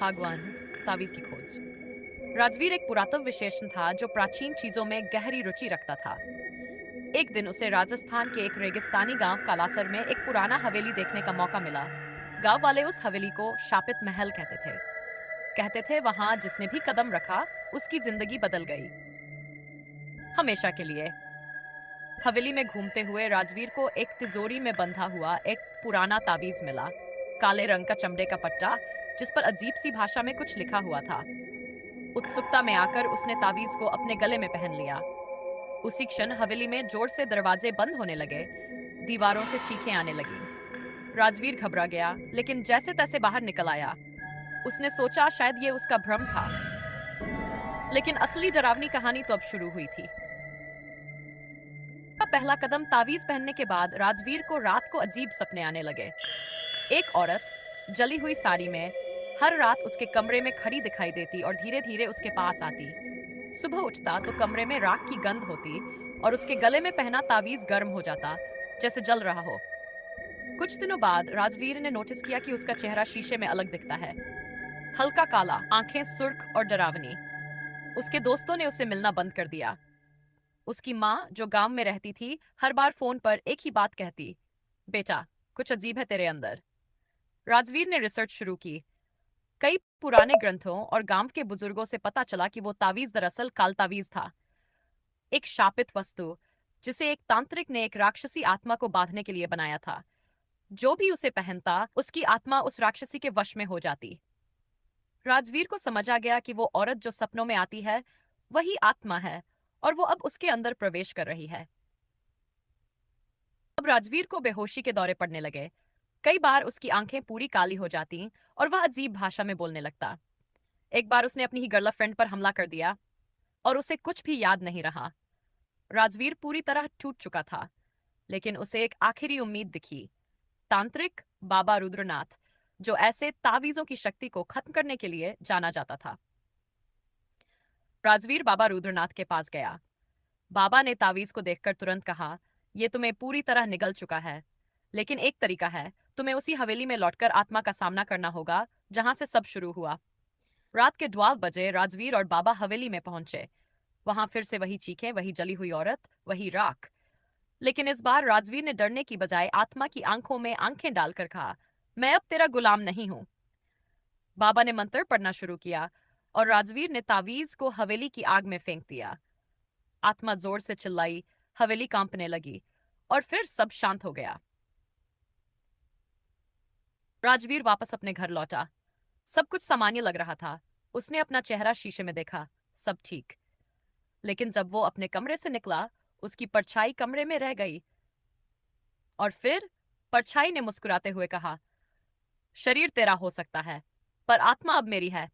भाग 1 तावीज की खोज। राजवीर एक पुरातत्व विशेषण था जो प्राचीन चीजों में गहरी रुचि रखता था। एक दिन उसे राजस्थान के एक रेगिस्तानी गांव कालासर में एक पुराना हवेली देखने का मौका मिला। गांव वाले उस हवेली को शापित महल कहते थे वहां जिसने भी कदम रखा उसकी जिंदगी बदल गई, हमेशा के लिए। हवेली में घूमते हुए राजवीर को एक तिजोरी में बंधा हुआ एक पुराना तावीज मिला। काले रंग का चमड़े का पट्टा जिस पर अजीब सी भाषा में कुछ लिखा हुआ था। उत्सुकता में आकर उसने तावीज को अपने गले में पहन लिया। उसी क्षण हवेली में जोर से दरवाजे बंद होने लगे, दीवारों से चीखें आने लगी। राजवीर घबरा गया, लेकिन जैसे तैसे बाहर निकल आया। उसने सोचा शायद ये उसका भ्रम था, लेकिन असली डरावनी कहानी तो अब शुरू हुई थी। पहला कदम तावीज पहनने के बाद राजवीर को रात को अजीब सपने आने लगे। एक औरत जली हुई साड़ी में हर रात उसके कमरे में खड़ी दिखाई देती और धीरे धीरे उसके पास आती। सुबह उठता तो कमरे में राख की गंध होती और उसके गले में पहना तावीज गर्म हो जाता, जैसे जल रहा हो। कुछ दिनों बाद राजवीर ने नोटिस किया कि उसका चेहरा शीशे में अलग दिखता है, हल्का काला, आंखें सुर्ख और डरावनी। उसके दोस्तों ने उसे मिलना बंद कर दिया। उसकी माँ, जो गांव में रहती थी, हर बार फोन पर एक ही बात कहती, बेटा, कुछ अजीब है तेरे अंदर। राजवीर ने रिसर्च शुरू की। कई पुराने ग्रंथों और गांव के बुजुर्गों से पता चला कि वो तावीज दरअसल काल तावीज था, एक शापित वस्तु जिसे एक तांत्रिक ने एक राक्षसी आत्मा को बांधने के लिए बनाया था। जो भी उसे पहनता उसकी आत्मा उस राक्षसी के वश में हो जाती। राजवीर को समझ आ गया कि वो औरत जो सपनों में आती है वही आत्मा है और वो अब उसके अंदर प्रवेश कर रही है। अब राजवीर को बेहोशी के दौरे पड़ने लगे। कई बार उसकी आंखें पूरी काली हो जाती और वह अजीब भाषा में बोलने लगता। एक बार उसने अपनी ही गर्लफ्रेंड पर हमला कर दिया और उसे कुछ भी याद नहीं रहा। राजवीर पूरी तरह टूट चुका था, लेकिन उसे एक आखिरी उम्मीद दिखी, तांत्रिक बाबा रुद्रनाथ, जो ऐसे तावीजों की शक्ति को खत्म करने के लिए जाना जाता था। राजवीर बाबा रुद्रनाथ के पास गया। बाबा ने तावीज को देखकर तुरंत कहा, यह तुम्हें पूरी तरह निगल चुका है, लेकिन एक तरीका है, तुम्हें उसी हवेली में लौटकर आत्मा का सामना करना होगा जहां से सब शुरू हुआ। रात के 12 बजे राजवीर और बाबा हवेली में पहुंचे। वहां फिर से वही चीखें, वही जली हुई औरत, वही राख। लेकिन इस बार राजवीर ने डरने की बजाय आत्मा की आंखों में आंखें डालकर कहा, मैं अब तेरा गुलाम नहीं हूं। बाबा ने मंत्र पढ़ना शुरू किया और राजवीर ने तावीज को हवेली की आग में फेंक दिया। आत्मा जोर से चिल्लाई, हवेली कांपने लगी और फिर सब शांत हो गया। राजवीर वापस अपने घर लौटा। सब कुछ सामान्य लग रहा था। उसने अपना चेहरा शीशे में देखा, सब ठीक। लेकिन जब वो अपने कमरे से निकला, उसकी परछाई कमरे में रह गई। और फिर परछाई ने मुस्कुराते हुए कहा, शरीर तेरा हो सकता है, पर आत्मा अब मेरी है।